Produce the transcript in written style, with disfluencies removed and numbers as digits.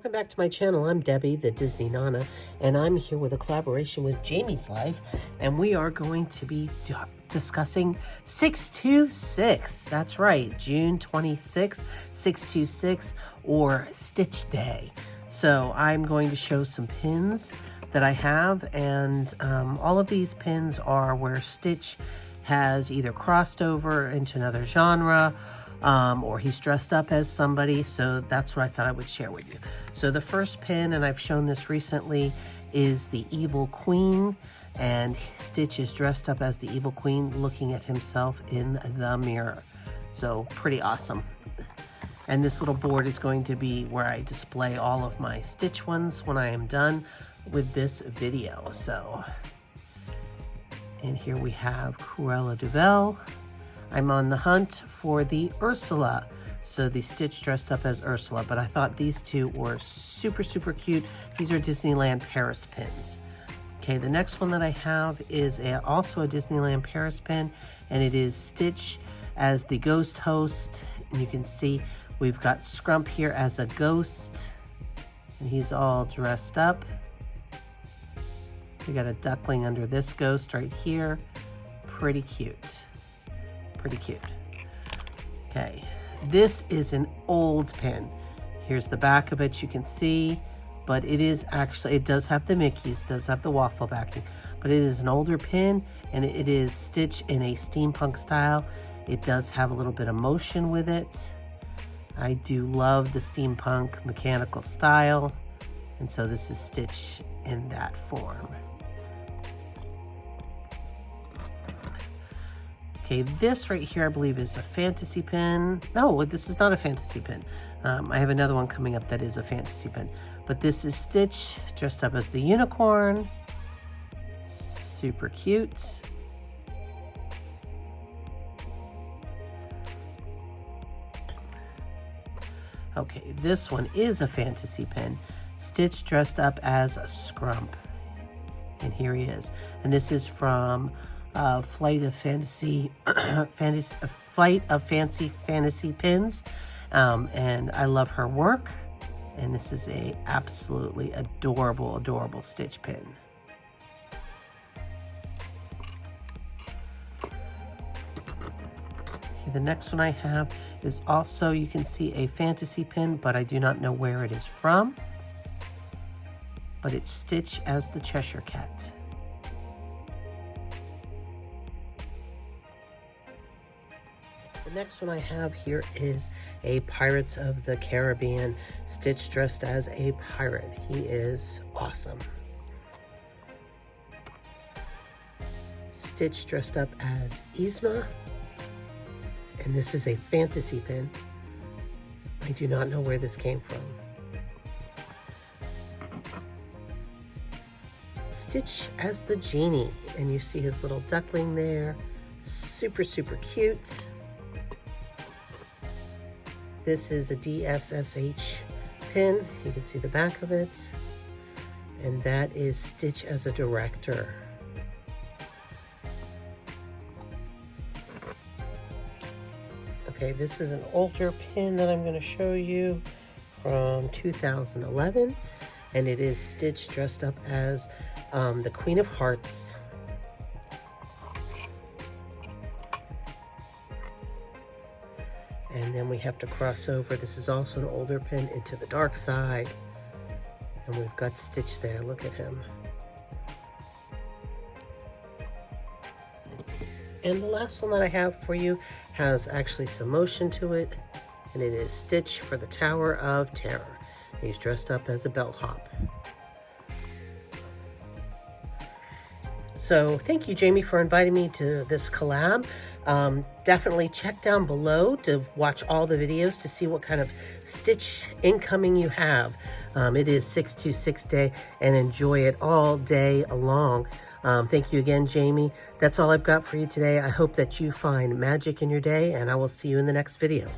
Welcome back to my channel. I'm Debbie, the Disney Nana, and I'm here with a collaboration with Jamie's Life, and we are going to be discussing 626. That's right, June 26, 626, or Stitch Day. So I'm going to show some pins that I have, and all of these pins are where Stitch has either crossed over into another genre, or he's dressed up as somebody, so that's what I thought I would share with you. So the first pin, and I've shown this recently, is the Evil Queen, and Stitch is dressed up as the Evil Queen looking at himself in the mirror. So pretty awesome. And this little board is going to be where I display all of my Stitch ones when I am done with this video. So, and here we have Cruella de Vil. I'm on the hunt for the Ursula. So the Stitch dressed up as Ursula, but I thought these two were super, super cute. These are Disneyland Paris pins. Okay, the next one that I have is also a Disneyland Paris pin, and it is Stitch as the ghost host. And you can see we've got Scrump here as a ghost, and he's all dressed up. We got a duckling under this ghost right here. Pretty cute. Pretty cute. Okay, this is an old pin. Here's the back of it, you can see, but it is actually, it does have the Mickeys, does have the waffle backing, but it is an older pin, and it is Stitch in a steampunk style. It does have a little bit of motion with it. I do love the steampunk mechanical style, and so this is Stitch in that form. Okay, this right here I believe is a fantasy pin. No, this is not a fantasy pin. I have another one coming up that is a fantasy pin. But this is Stitch dressed up as the unicorn. Super cute. Okay, this one is a fantasy pin. Stitch dressed up as a Scrump. And here he is. And this is from Flight of Fancy Fantasy Pins, and I love her work, and this is a absolutely adorable Stitch pin. Okay, the next one I have is also, you can see, a fantasy pin, but I do not know where it is from, but it's Stitch as the Cheshire Cat. The next one I have here is a Pirates of the Caribbean, Stitch dressed as a pirate. He is awesome. Stitch dressed up as Yzma, and this is a fantasy pin. I do not know where this came from. Stitch as the genie, and you see his little duckling there. Super, super cute. This is a DSSH pin. You can see the back of it. And that is Stitch as a director. Okay, this is an older pin that I'm going to show you from 2011. And it is Stitch dressed up as the Queen of Hearts. And then we have to cross over. This is also an older pin into the dark side. And we've got Stitch there. Look at him. And the last one that I have for you has actually some motion to it. And it is Stitch for the Tower of Terror. He's dressed up as a bellhop. So thank you, Jamie, for inviting me to this collab. Definitely check down below to watch all the videos to see what kind of Stitch incoming you have. It is 626 Day, and enjoy it all day long. Thank you again, Jamie. That's all I've got for you today. I hope that you find magic in your day, and I will see you in the next video.